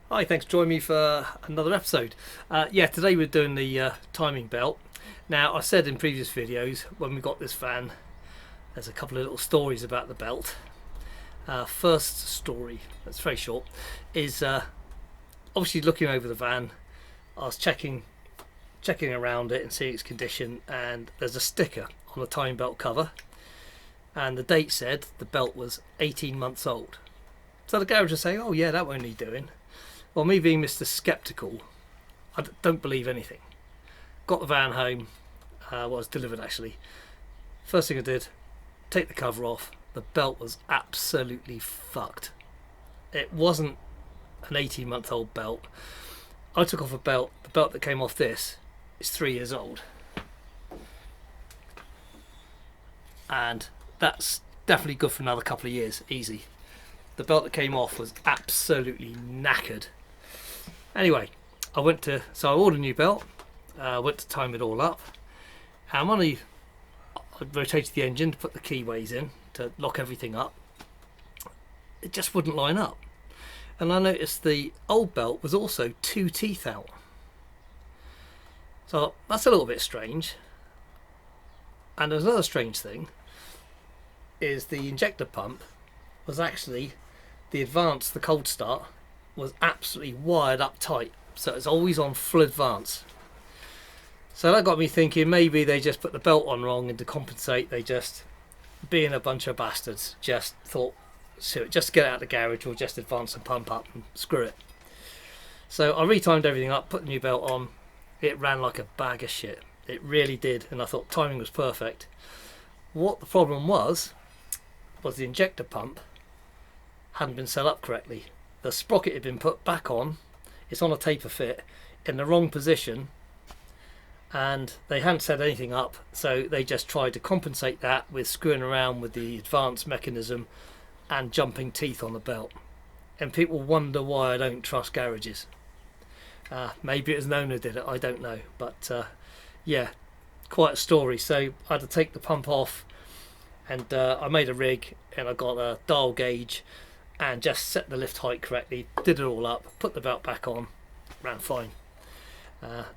Hi, thanks for joining me for another episode. Today we're doing the timing belt. Now, I said in previous videos when we got this van, there's a couple of little stories about the belt. First story, that's very short, is obviously looking over the van. I was checking around it and seeing its condition, and there's a sticker on the timing belt cover, and the date said the belt was 18 months old. So the garage was saying, oh yeah, that won't need doing. Well, me being Mr. Skeptical, I don't believe anything. Got the van home, was delivered actually. First thing I did, take the cover off. The belt was absolutely fucked. It wasn't an 18-month-old belt. I took off a belt. The belt that came off this is 3 years old. And that's definitely good for another couple of years, easy. The belt that came off was absolutely knackered. Anyway, I ordered a new belt, went to time it all up, and when I rotated the engine to put the keyways in to lock everything up, it just wouldn't line up. And I noticed the old belt was also 2 teeth out. So that's a little bit strange. And there's another strange thing, is the injector pump was actually, the cold start, was absolutely wired up tight, so it's always on full advance. So that got me thinking maybe they just put the belt on wrong, and to compensate they just, being a bunch of bastards, just thought, so just get out of the garage, or just advance and pump up and screw it. So I retimed everything up, put the new belt on. It ran like a bag of shit. It really did, and I thought timing was perfect. What the problem was the injector pump hadn't been set up correctly. The sprocket had been put back on, it's on a taper fit, in the wrong position, and they hadn't set anything up, so they just tried to compensate that with screwing around with the advanced mechanism and jumping teeth on the belt. And people wonder why I don't trust garages. Maybe it was Nona who did it, I don't know, but yeah, quite a story. So I had to take the pump off, and I made a rig, and I got a dial gauge and just set the lift height correctly, did it all up, put the belt back on, ran fine.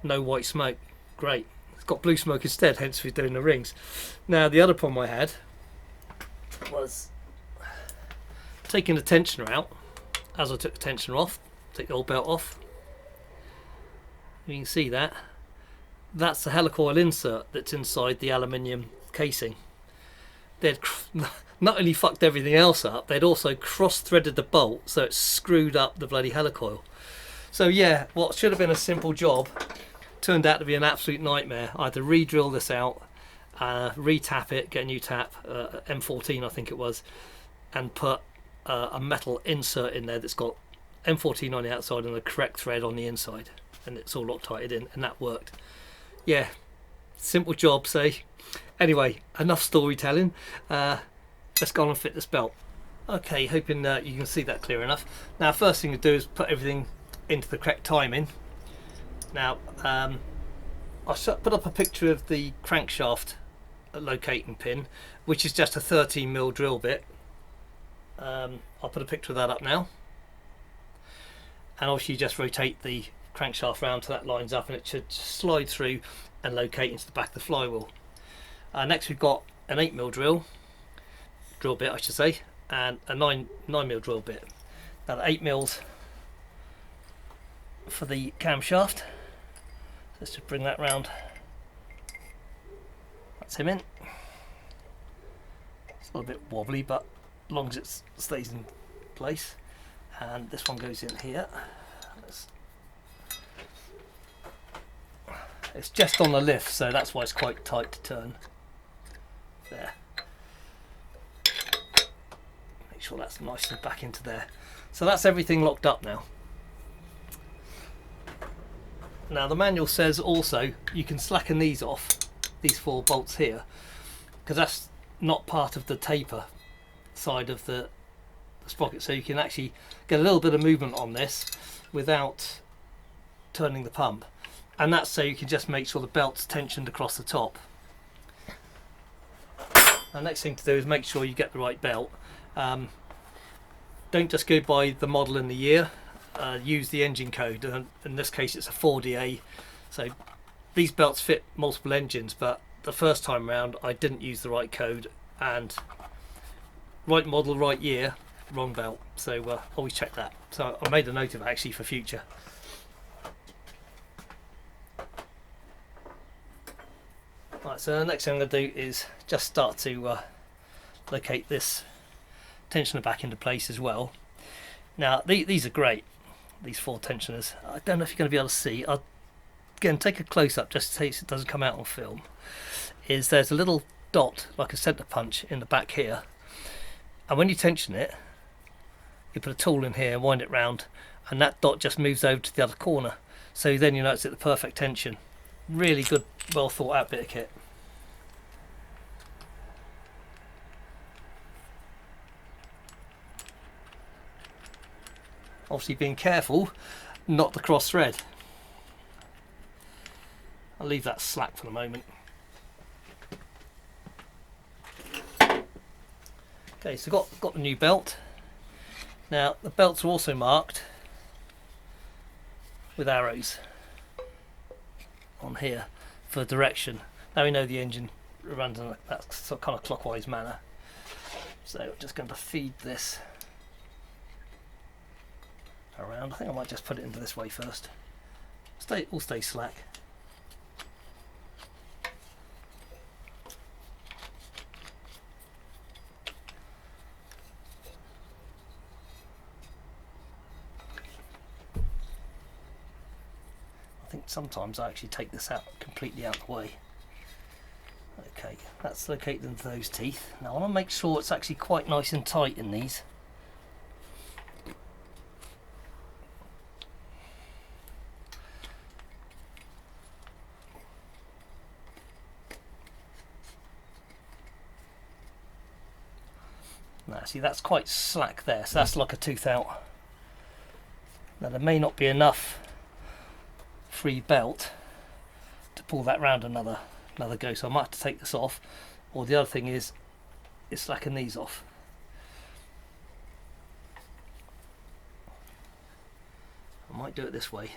No white smoke, great. It's got blue smoke instead, hence we're doing the rings. Now the other problem I had was taking the tensioner out. As I took the tensioner off, take the old belt off, you can see that. That's the helicoil insert that's inside the aluminium casing. They'd not only fucked everything else up, they'd also cross-threaded the bolt, so it screwed up the bloody helicoil. So yeah, what should have been a simple job turned out to be an absolute nightmare. I had to re-drill this out, re-tap it, get a new tap, M14 I think it was, and put a metal insert in there that's got M14 on the outside and the correct thread on the inside, and it's all Loctited in, and that worked. Yeah, simple job, say. Anyway, enough storytelling. Let's go on and fit this belt. Okay, hoping you can see that clear enough. Now, first thing to do is put everything into the correct timing. Now, I put up a picture of the crankshaft locating pin, which is just a 13mm drill bit. I'll put a picture of that up now. And obviously you just rotate the crankshaft round till that lines up, and it should slide through and locate into the back of the flywheel. Next we've got an 8mm drill bit I should say, and a 9mm drill bit. Now the 8mm for the camshaft. Let's just bring that round. That's him in. It's a little bit wobbly, but as long as it stays in place. And this one goes in here. It's just on the lift, so that's why it's quite tight to turn. There. Make sure that's nice and back into there. So that's everything locked up now. Now the manual says also you can slacken these off, these 4 bolts here, because that's not part of the taper side of the sprocket, so you can actually get a little bit of movement on this without turning the pump, and that's so you can just make sure the belt's tensioned across the top. The next thing to do is make sure you get the right belt. Don't just go by the model and the year. use the engine code, and in this case it's a 4DA. So these belts fit multiple engines, but the first time round I didn't use the right code, and right model, right year, wrong belt. So always check that. So I made a note of it actually for future. Right, so the next thing I'm going to do is just start to locate this tensioner back into place as well. Now these are great, these 4 tensioners. I don't know if you're going to be able to see. I'll again take a close-up just in case it doesn't come out on film. There's a little dot like a centre punch in the back here, and when you tension it, you put a tool in here and wind it round, and that dot just moves over to the other corner, so then you know it's at the perfect tension. Really good, well thought out bit of kit. Obviously being careful not to cross thread. I'll leave that slack for the moment. Okay, so got the new belt. Now the belts are also marked with arrows on here for direction. Now we know the engine runs in that sort of kind of clockwise manner. So I'm just going to feed this around. I think I might just put it into this way first. All stay slack. I think sometimes I actually take this out completely out of the way. Okay, that's located into those teeth. Now I want to make sure it's actually quite nice and tight in these. Now see, that's quite slack there, so that's like a tooth out. Now there may not be enough free belt to pull that round another go, so I might have to take this off, or the other thing is slacken these off. I might do it this way.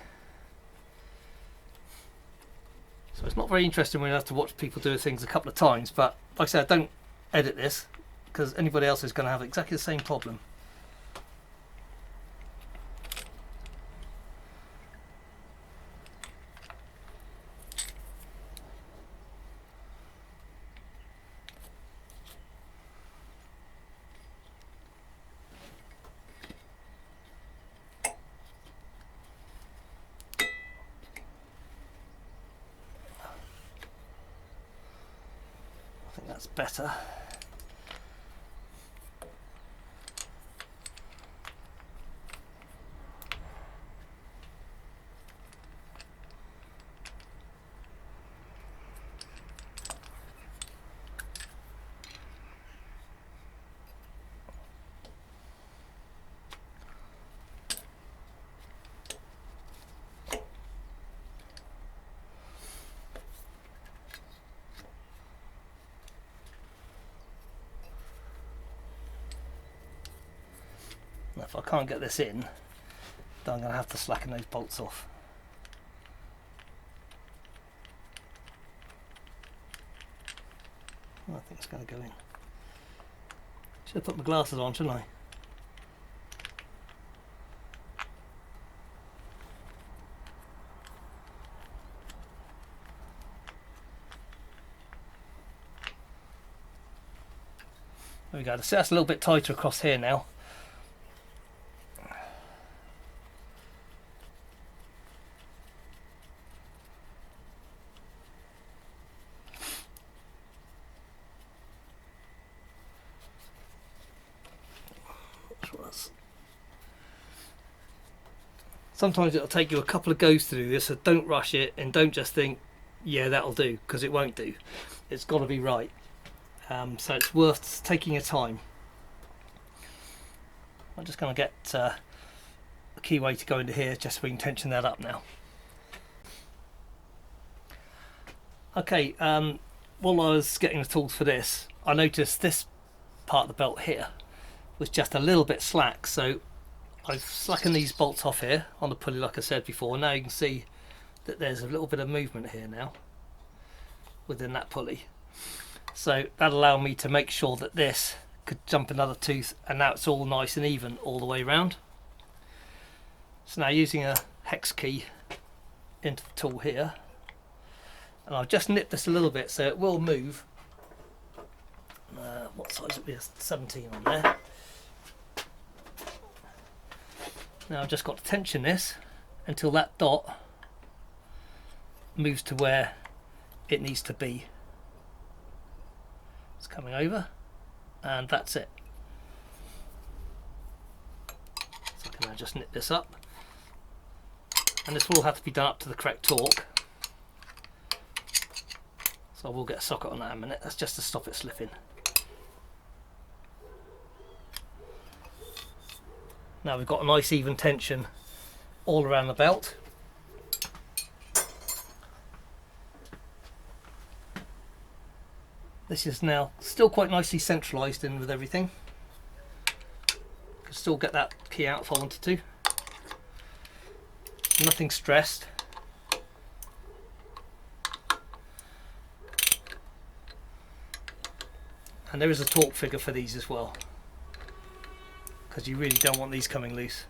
So it's not very interesting when you have to watch people do things a couple of times, but like I said, don't edit this because anybody else is going to have exactly the same problem. I think that's better. Now if I can't get this in, then I'm going to have to slacken those bolts off. I think it's going to go in. Should have put my glasses on, shouldn't I? There we go. So that's a little bit tighter across here now. Sometimes it'll take you a couple of goes to do this, so don't rush it and don't just think, yeah, that'll do, because it won't do. It's got to be right. So it's worth taking your time. I'm just going to get a keyway to go into here just so we can tension that up now. Okay, while I was getting the tools for this, I noticed this part of the belt here was just a little bit slack, so I've slackened these bolts off here on the pulley like I said before. Now you can see that there's a little bit of movement here now within that pulley. So that'll allow me to make sure that this could jump another tooth, and now it's all nice and even all the way around. So now using a hex key into the tool here, and I've just nipped this a little bit so it will move. What size would be? 17 on there. Now I've just got to tension this until that dot moves to where it needs to be. It's coming over, and that's it. So I can now just nip this up, and this will all have to be done up to the correct torque. So I will get a socket on that in a minute. That's just to stop it slipping. Now we've got a nice even tension all around the belt. This is now still quite nicely centralised in with everything. Can still get that key out if I wanted to. Nothing stressed. And there is a torque figure for these as well, because you really don't want these coming loose.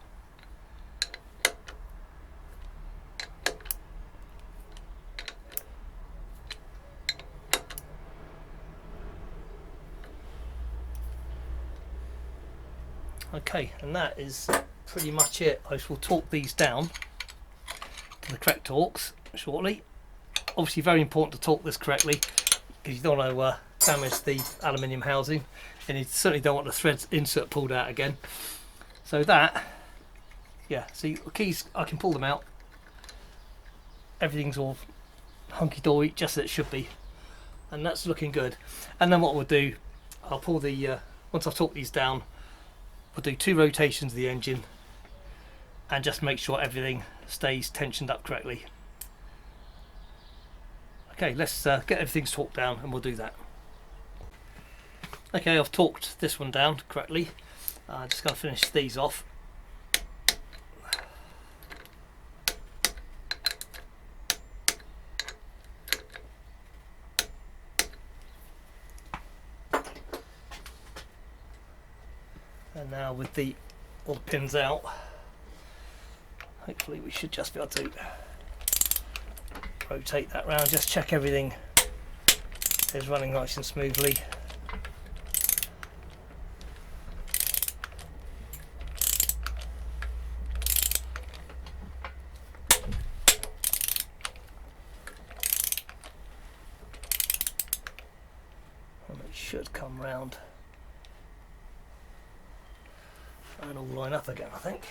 Okay, and that is pretty much it. I will torque these down to the correct torques shortly. Obviously very important to torque this correctly, because you don't want to damage the aluminium housing, and you certainly don't want the threads insert pulled out again. So that, yeah, see the keys, I can pull them out. Everything's all hunky-dory, just as it should be, and that's looking good. And then what we'll do, I'll pull the, once I've torqued these down, we'll do 2 rotations of the engine and just make sure everything stays tensioned up correctly. Okay, let's get everything torqued down and we'll do that. Okay, I've torqued this one down correctly. Just going to finish these off. And now with all the pins out, hopefully we should just be able to rotate that round, just check everything is running nice and smoothly. And it should come round and all line up again, I think.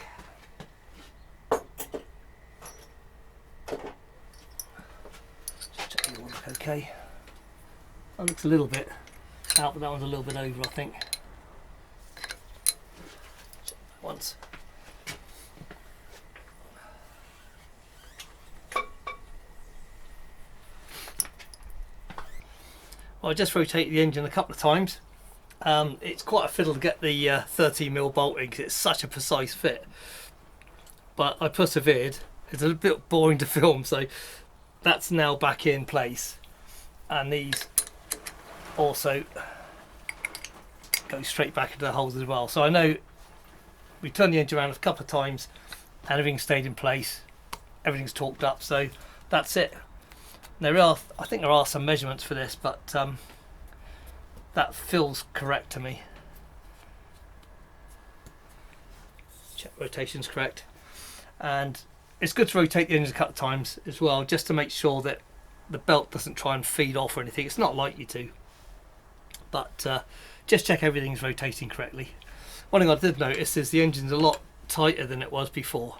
Just check you all look okay. That looks a little bit out, but that one's a little bit over, I think. Check that once. Well, I just rotated the engine a couple of times. It's quite a fiddle to get the 13mm bolt in, because it's such a precise fit, but I persevered. It's a bit boring to film, so that's now back in place, and these also go straight back into the holes as well. So I know we turned the engine around a couple of times and everything stayed in place, everything's torqued up, so that's it. I think there are some measurements for this, but that feels correct to me. Check rotation's correct, and it's good to rotate the engine a couple of times as well, just to make sure that the belt doesn't try and feed off or anything. It's not likely to, but just check everything's rotating correctly. One thing I did notice is the engine's a lot tighter than it was before.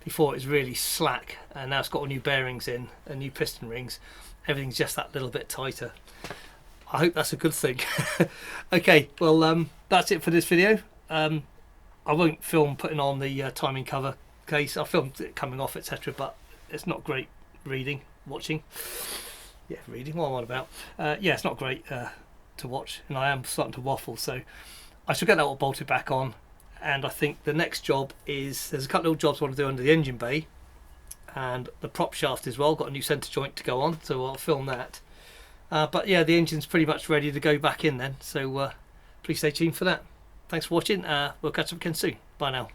Before it was really slack, and now it's got all new bearings in and new piston rings. Everything's just that little bit tighter. I hope that's a good thing. Okay, well that's it for this video. I won't film putting on the timing cover case. I filmed it coming off, etc., but it's not great watching. Yeah, reading, what am I on about? Yeah, it's not great to watch, and I am starting to waffle, so I shall get that all bolted back on and I think the next job is, there's a couple of jobs I want to do under the engine bay and the prop shaft as well. Got a new centre joint to go on, so I'll film that. But yeah, the engine's pretty much ready to go back in then, so please stay tuned for that. Thanks for watching. We'll catch up again soon. Bye now.